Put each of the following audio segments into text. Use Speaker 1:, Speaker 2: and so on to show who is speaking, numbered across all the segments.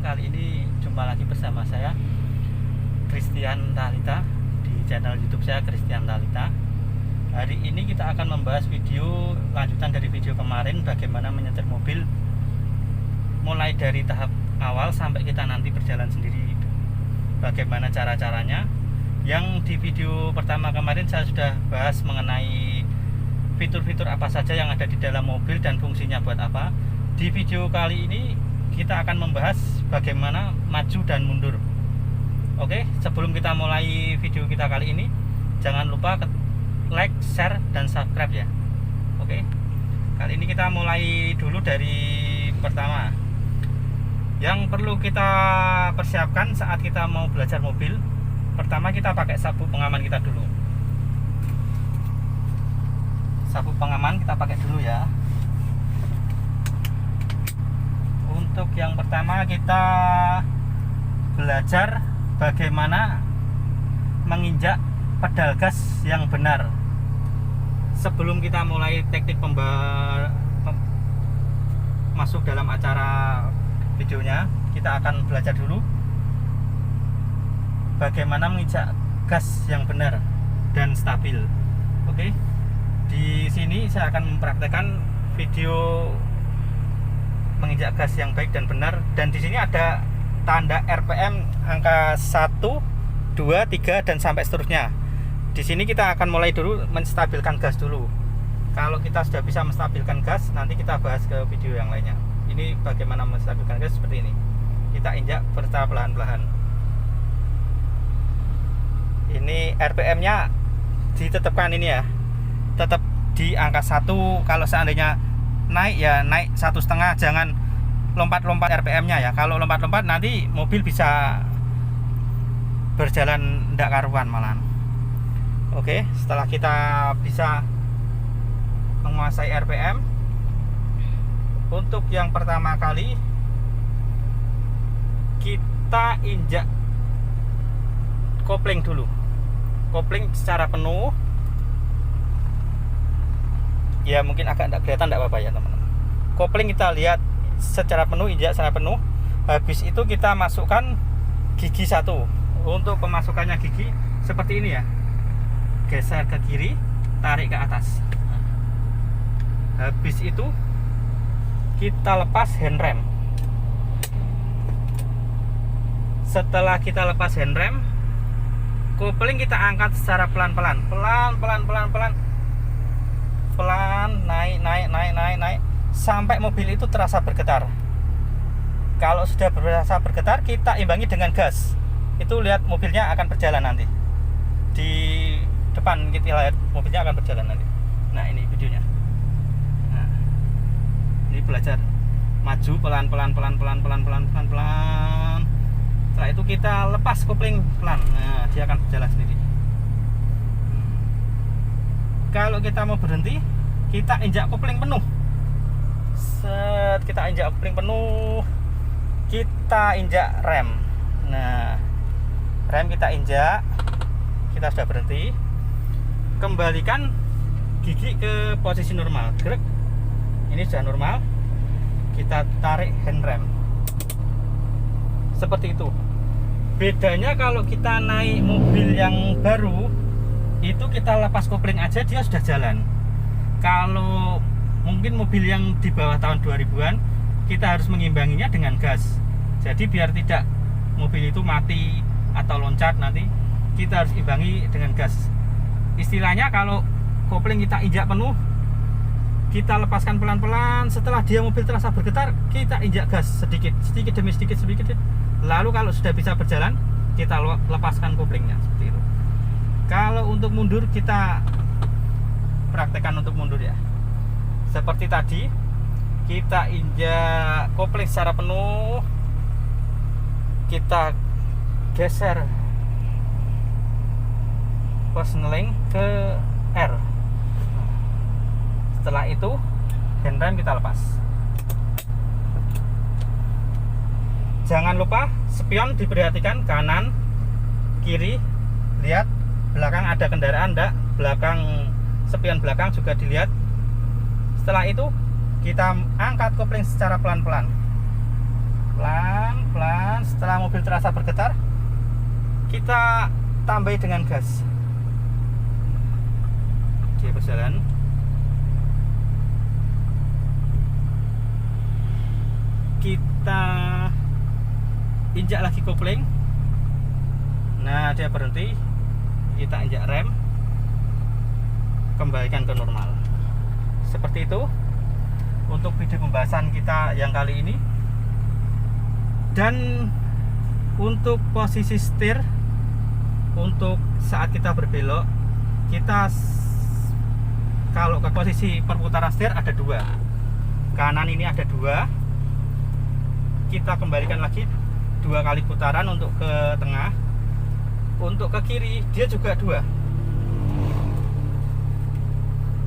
Speaker 1: Kali ini jumpa lagi bersama saya Christian Talita di channel YouTube saya Christian Talita. Hari ini kita akan membahas video lanjutan dari video kemarin, bagaimana menyetir mobil mulai dari tahap awal sampai kita nanti berjalan sendiri. Bagaimana cara-caranya. Yang di video pertama kemarin saya sudah bahas mengenai fitur-fitur apa saja yang ada di dalam mobil dan fungsinya buat apa. Di video kali ini kita akan membahas bagaimana maju dan mundur. Oke, sebelum kita mulai video kita kali ini, jangan lupa like, share, dan subscribe ya. Oke, kali ini kita mulai dulu dari pertama. Yang perlu kita persiapkan saat kita mau belajar mobil, pertama kita pakai sabuk pengaman kita dulu. Sabuk pengaman kita pakai dulu ya. Untuk yang pertama kita belajar bagaimana menginjak pedal gas yang benar. Sebelum kita mulai teknik masuk dalam acara videonya, kita akan belajar dulu bagaimana menginjak gas yang benar dan stabil. Oke, di sini saya akan mempraktekkan video menginjak gas yang baik dan benar, dan di sini ada tanda RPM angka 1, 2, 3 dan sampai seterusnya. Di sini kita akan mulai dulu menstabilkan gas dulu. Kalau kita sudah bisa menstabilkan gas, nanti kita bahas ke video yang lainnya. Ini bagaimana menstabilkan gas seperti ini. Kita injak bertahap perlahan-lahan. Ini RPM-nya ditetapkan ini ya. Tetap di angka 1. Kalau seandainya naik ya naik 1,5, jangan lompat-lompat RPM-nya ya. Kalau lompat-lompat nanti mobil bisa berjalan tidak karuan malahan. Oke, setelah kita bisa menguasai RPM, untuk yang pertama kali kita injak kopling dulu. Kopling secara penuh. Ya mungkin agak tidak kelihatan, tidak apa-apa ya teman-teman. Kopling kita lihat secara penuh, injak secara penuh. Habis itu kita masukkan gigi 1. Untuk pemasukannya gigi seperti ini ya. Geser ke kiri, tarik ke atas. Habis itu kita lepas handrem. Setelah kita lepas handrem, kopling kita angkat secara pelan-pelan, pelan, naik sampai mobil itu terasa bergetar. Kalau sudah terasa bergetar, kita imbangi dengan gas. Itu lihat mobilnya akan berjalan nanti. Di depan kita lihat mobilnya akan berjalan nanti. Nah, ini videonya. Nah, ini belajar maju pelan. Setelah itu kita lepas kopling pelan. Nah, dia akan berjalan sendiri. Kalau kita mau berhenti, kita injak kopling penuh. Kita injak kopling penuh, kita injak rem. Nah, rem kita injak, kita sudah berhenti. Kembalikan gigi ke posisi normal. Gerak. Ini sudah normal. Kita tarik handrem. Seperti itu. Bedanya kalau kita naik mobil yang baru, itu kita lepas kopling aja dia sudah jalan. Kalau mungkin mobil yang di bawah tahun 2000-an, kita harus mengimbanginya dengan gas. Jadi biar tidak mobil itu mati atau loncat nanti, kita harus imbangi dengan gas. Istilahnya kalau kopling kita injak penuh, kita lepaskan pelan-pelan. Setelah dia mobil terasa bergetar, kita injak gas sedikit demi sedikit. Lalu kalau sudah bisa berjalan, kita lepaskan koplingnya seperti itu. Kalau untuk mundur, kita praktekkan untuk mundur ya. Seperti tadi, kita injak kopling secara penuh, kita geser persneling ke R. Setelah itu handrem kita lepas. Jangan lupa spion diperhatikan kanan, kiri, lihat belakang ada kendaraan enggak, belakang spion belakang juga dilihat. Setelah itu kita angkat kopling secara pelan-pelan. Pelan-pelan mobil terasa bergetar, kita tambahi dengan gas. Dia berjalan. Kita injak lagi kopling. Nah, dia berhenti. Kita injak rem, kembalikan ke normal. Seperti itu untuk video pembahasan kita yang kali ini. Dan untuk posisi setir, untuk saat kita berbelok, kita kalau ke posisi perputaran setir ada dua, kanan ini ada dua, kita kembalikan lagi 2 kali putaran untuk ke tengah. Untuk ke kiri dia juga 2,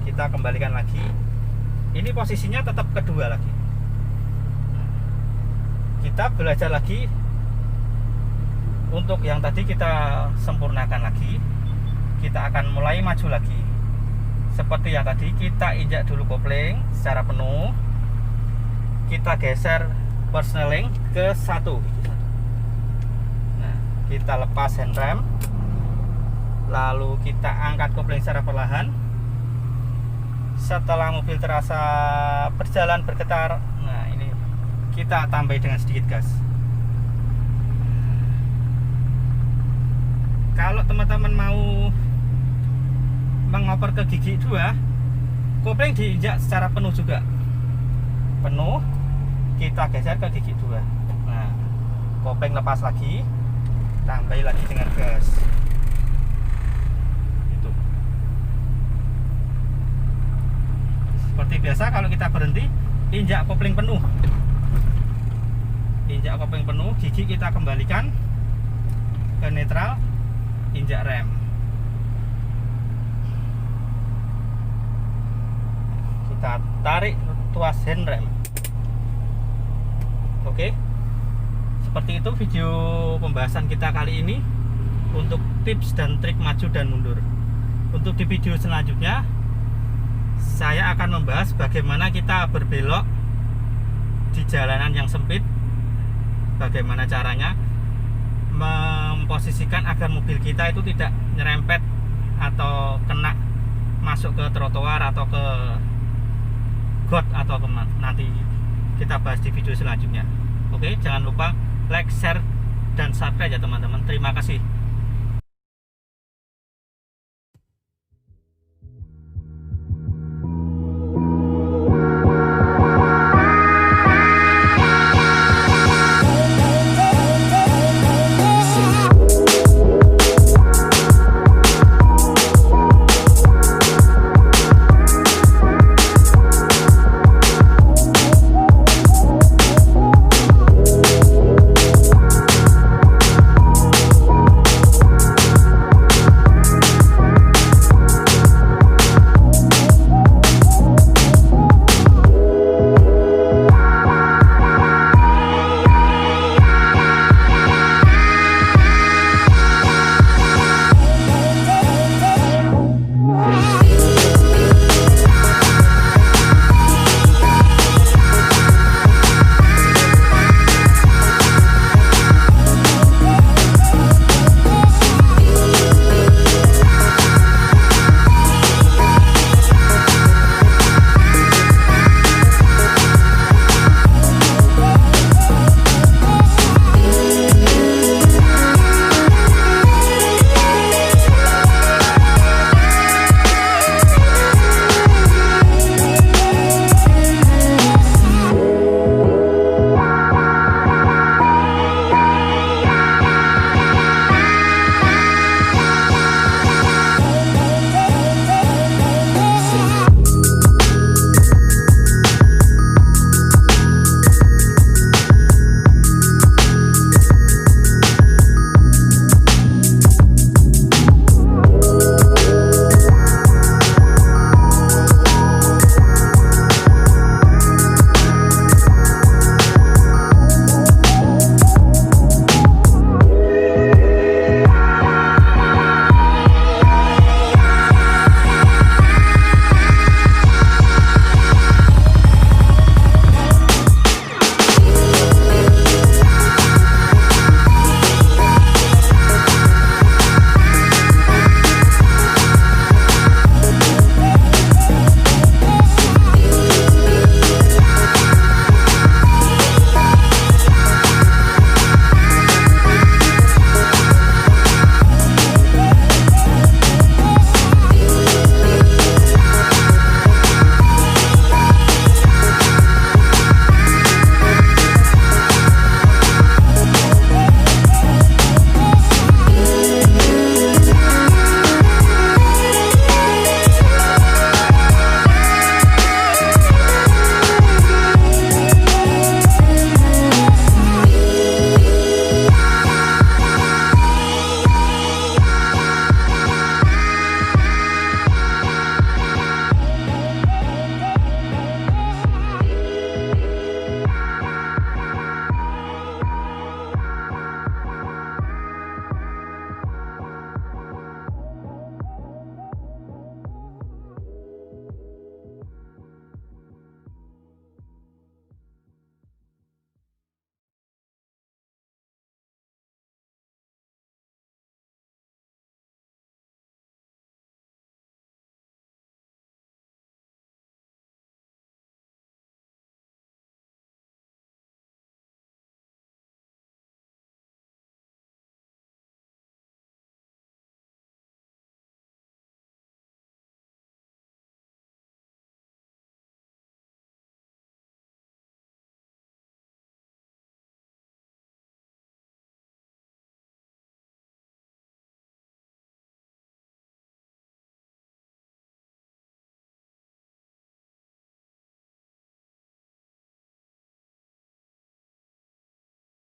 Speaker 1: kita kembalikan lagi. Ini posisinya tetap kedua lagi. Kita belajar lagi. Untuk yang tadi kita sempurnakan lagi. Kita akan mulai maju lagi. Seperti yang tadi, kita injak dulu kopling secara penuh. Kita geser persneling ke 1. Nah, kita lepas handrem. Lalu kita angkat kopling secara perlahan. Setelah mobil terasa berjalan bergetar, nah ini kita tambah dengan sedikit gas. Kalau teman-teman mau mengoper ke gigi 2, kopling diinjak secara penuh juga. Penuh, kita geser ke gigi 2. Nah, kopling lepas lagi, tambah lagi dengan gas. Itu. Seperti biasa, kalau kita berhenti, injak kopling penuh. Injak kopling penuh, gigi kita kembalikan ke netral, injak rem. Kita tarik tuas handrem. Oke. Seperti itu video pembahasan kita kali ini untuk tips dan trik maju dan mundur. Untuk di video selanjutnya, saya akan membahas bagaimana kita berbelok di jalanan yang sempit. Bagaimana caranya memposisikan agar mobil kita itu tidak nyerempet atau kena masuk ke trotoar atau ke got atau ke nanti kita bahas di video selanjutnya. Oke, jangan lupa like, share, dan subscribe ya teman-teman. Terima kasih.